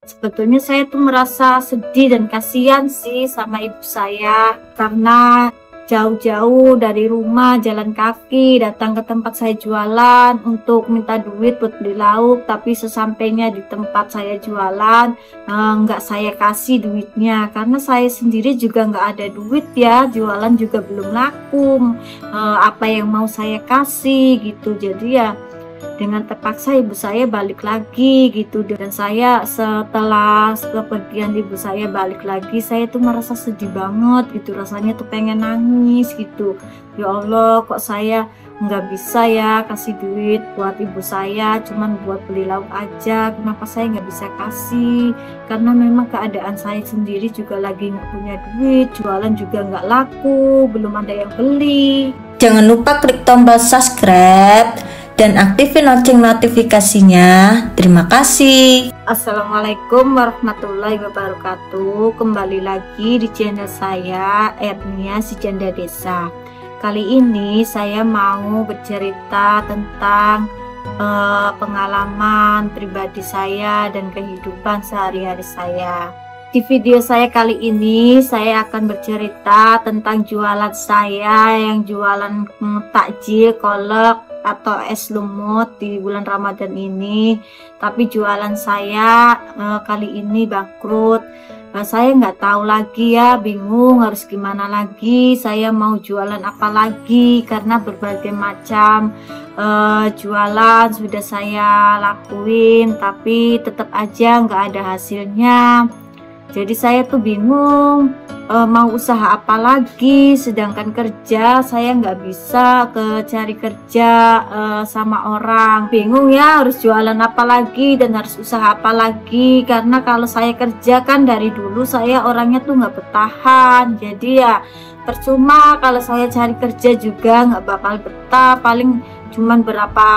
Sebetulnya saya tuh merasa sedih dan kasihan sih sama ibu saya karena jauh-jauh dari rumah jalan kaki datang ke tempat saya jualan untuk minta duit buat beli lauk, tapi sesampainya di tempat saya jualan nggak saya kasih duitnya karena saya sendiri juga nggak ada duit ya, jualan juga belum laku. Apa yang mau saya kasih gitu, jadi ya dengan terpaksa ibu saya balik lagi gitu. Dan saya setelah kepergian ibu saya balik lagi, saya tuh merasa sedih banget gitu, rasanya tuh pengen nangis gitu. Ya Allah, kok saya nggak bisa ya kasih duit buat ibu saya, cuman buat beli lauk aja. Kenapa saya nggak bisa kasih? Karena memang keadaan saya sendiri juga lagi nggak punya duit, jualan juga nggak laku, belum ada yang beli. Jangan lupa klik tombol subscribe dan aktifin lonceng notifikasinya. Terima kasih. Assalamualaikum warahmatullahi wabarakatuh. Kembali lagi di channel saya, Ernia si Janda Desa. Kali ini saya mau bercerita tentang pengalaman pribadi saya dan kehidupan sehari-hari saya. Di video saya kali ini saya akan bercerita tentang jualan saya yang jualan takjil, kolak atau es lumut di bulan Ramadan ini. Tapi jualan saya kali ini bangkrut. Saya nggak tahu lagi ya, bingung harus gimana lagi, saya mau jualan apa lagi karena berbagai macam jualan sudah saya lakuin tapi tetap aja nggak ada hasilnya. Jadi saya tuh bingung mau usaha apa lagi, sedangkan kerja saya nggak bisa cari kerja sama orang. Bingung ya harus jualan apa lagi dan harus usaha apa lagi, karena kalau saya kerja kan dari dulu saya orangnya tuh nggak bertahan. Jadi ya percuma kalau saya cari kerja juga nggak bakal betah, paling cuman berapa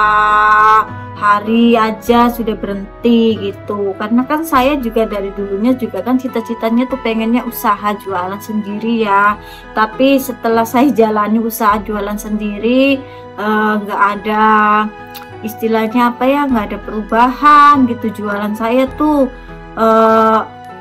hari aja sudah berhenti gitu. Karena kan saya juga dari dulunya juga kan cita-citanya tuh pengennya usaha jualan sendiri ya, tapi setelah saya jalani usaha jualan sendiri nggak ada istilahnya apa ya, nggak ada perubahan gitu. Jualan saya tuh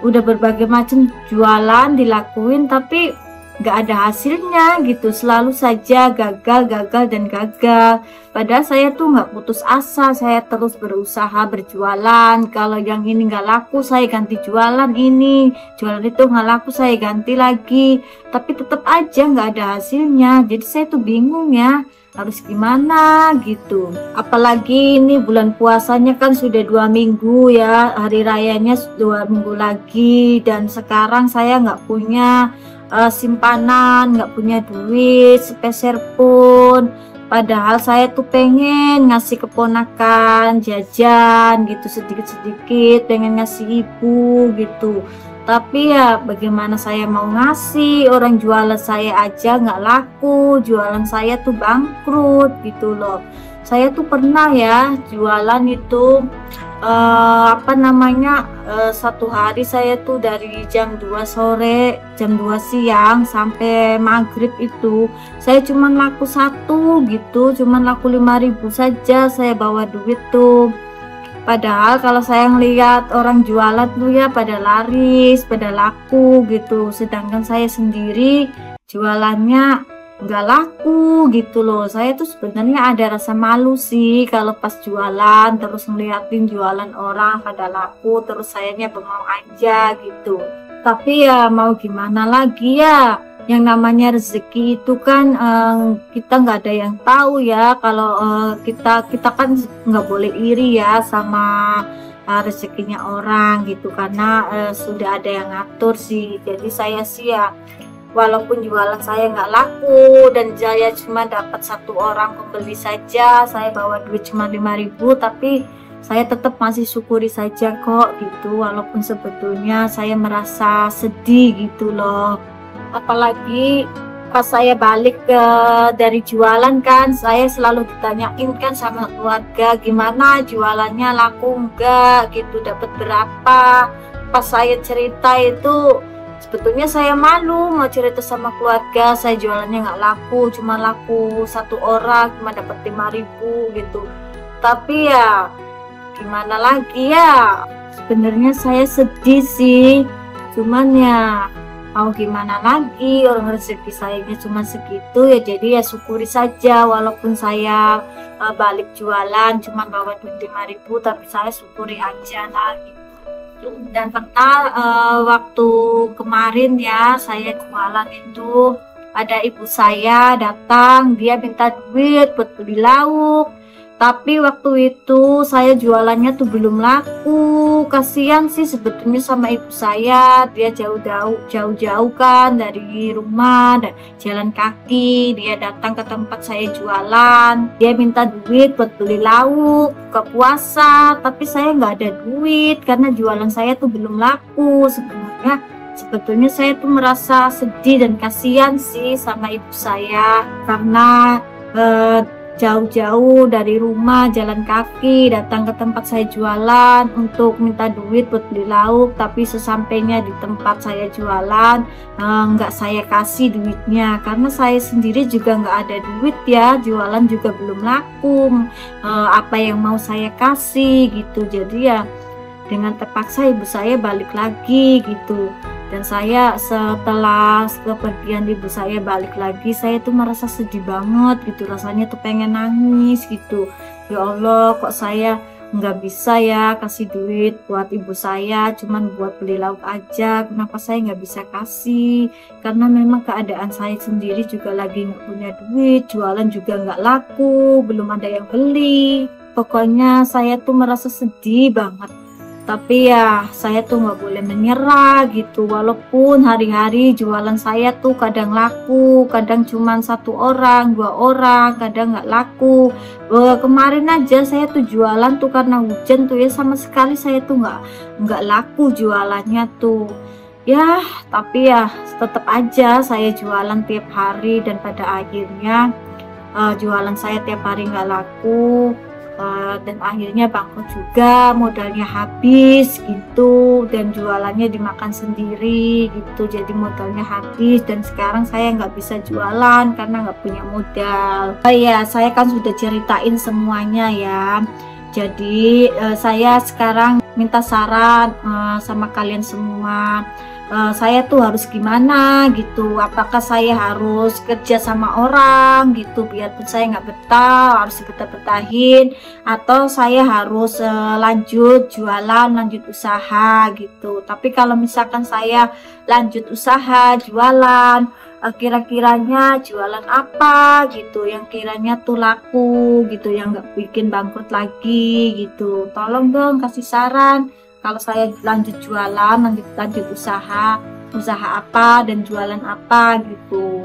udah berbagai macam jualan dilakuin tapi nggak ada hasilnya gitu, selalu saja gagal dan gagal. Padahal saya tuh nggak putus asa, saya terus berusaha berjualan. Kalau yang ini nggak laku saya ganti jualan ini, jualan itu nggak laku saya ganti lagi, tapi tetap aja nggak ada hasilnya. Jadi saya tuh bingung ya harus gimana gitu. Apalagi ini bulan puasanya kan sudah 2 minggu ya, hari rayanya 2 minggu lagi, dan sekarang saya nggak punya simpanan, nggak punya duit sepeser pun. Padahal saya tuh pengen ngasih keponakan jajan gitu sedikit-sedikit, pengen ngasih ibu gitu. Tapi ya bagaimana saya mau ngasih, orang jualan saya aja nggak laku, jualan saya tuh bangkrut gitu loh. Saya tuh pernah ya jualan itu satu hari saya tuh dari jam 2 sore, jam 2 siang sampai maghrib itu saya cuman laku satu gitu, cuman laku 5.000 saja saya bawa duit tuh. Padahal kalau saya ngeliat orang jualan tuh ya pada laris, pada laku gitu, sedangkan saya sendiri jualannya nggak laku gitu loh. Saya tuh sebenarnya ada rasa malu sih kalau pas jualan terus ngeliatin jualan orang pada laku, terus sayanya bengong aja gitu. Tapi ya mau gimana lagi ya, yang namanya rezeki itu kan kita nggak ada yang tahu ya. Kalau kita kan nggak boleh iri ya sama rezekinya orang gitu, karena sudah ada yang ngatur sih. Jadi saya sih ya walaupun jualan saya nggak laku dan saya cuma dapat 1 orang pembeli saja, saya bawa duit cuma 5.000, tapi saya tetap masih syukuri saja kok gitu, walaupun sebetulnya saya merasa sedih gitu loh. Apalagi pas saya balik dari jualan kan, saya selalu ditanyain kan sama keluarga gimana jualannya, laku enggak gitu, dapat berapa. Pas saya cerita itu sebetulnya saya malu mau cerita sama keluarga, saya jualannya nggak laku, cuma laku 1 orang, cuma dapat 5.000 gitu. Tapi ya gimana lagi ya, Sebenarnya saya sedih sih, cuman ya mau gimana lagi, orang rezeki sayanya cuma segitu ya, jadi ya syukuri saja. Walaupun saya balik jualan cuma bawa duit 5.000, tapi saya syukuri aja lah gitu. Dan pernah waktu kemarin ya saya jualan itu, ada ibu saya datang, dia minta duit buat beli lauk. Tapi waktu itu saya jualannya tuh belum laku. Kasihan sih sebetulnya sama ibu saya, dia jauh-jauh kan dari rumah, jalan kaki, dia datang ke tempat saya jualan, dia minta duit buat beli lauk ke puasa. Tapi saya nggak ada duit karena jualan saya tuh belum laku. Sebetulnya saya tuh merasa sedih dan kasihan sih sama ibu saya, karena jauh-jauh dari rumah jalan kaki datang ke tempat saya jualan untuk minta duit buat beli lauk. Tapi sesampainya di tempat saya jualan nggak saya kasih duitnya, karena saya sendiri juga nggak ada duit ya, jualan juga belum laku. Apa yang mau saya kasih gitu. Jadi ya dengan terpaksa ibu saya balik lagi gitu. Dan saya setelah kepergian ibu saya balik lagi, saya tuh merasa sedih banget gitu, rasanya tuh pengen nangis gitu. Ya Allah, kok saya nggak bisa ya kasih duit buat ibu saya, cuman buat beli lauk aja. Kenapa saya nggak bisa kasih? Karena memang keadaan saya sendiri juga lagi nggak punya duit, jualan juga nggak laku, belum ada yang beli. Pokoknya saya tuh merasa sedih banget. Tapi ya saya tuh nggak boleh menyerah gitu. Walaupun hari-hari jualan saya tuh kadang laku, kadang cuma 1 orang 2 orang, kadang nggak laku. Kemarin aja saya tuh jualan tuh karena hujan tuh ya, sama sekali saya tuh nggak laku jualannya tuh ya. Tapi ya tetap aja saya jualan tiap hari, dan pada akhirnya jualan saya tiap hari nggak laku. Dan akhirnya bangkrut juga, modalnya habis gitu, dan jualannya dimakan sendiri gitu, jadi modalnya habis. Dan sekarang saya nggak bisa jualan karena nggak punya modal. Ya saya kan sudah ceritain semuanya ya. Jadi saya sekarang minta saran sama kalian semua. Saya tuh harus gimana gitu, apakah saya harus kerja sama orang gitu biarpun saya nggak betah, harus betah-betahin, atau saya harus lanjut jualan, lanjut usaha gitu. Tapi kalau misalkan saya lanjut usaha jualan, kira-kiranya jualan apa gitu yang kiranya tuh laku gitu, yang nggak bikin bangkrut lagi gitu. Tolong dong kasih saran. Kalau saya lanjut jualan, lanjut usaha apa dan jualan apa gitu.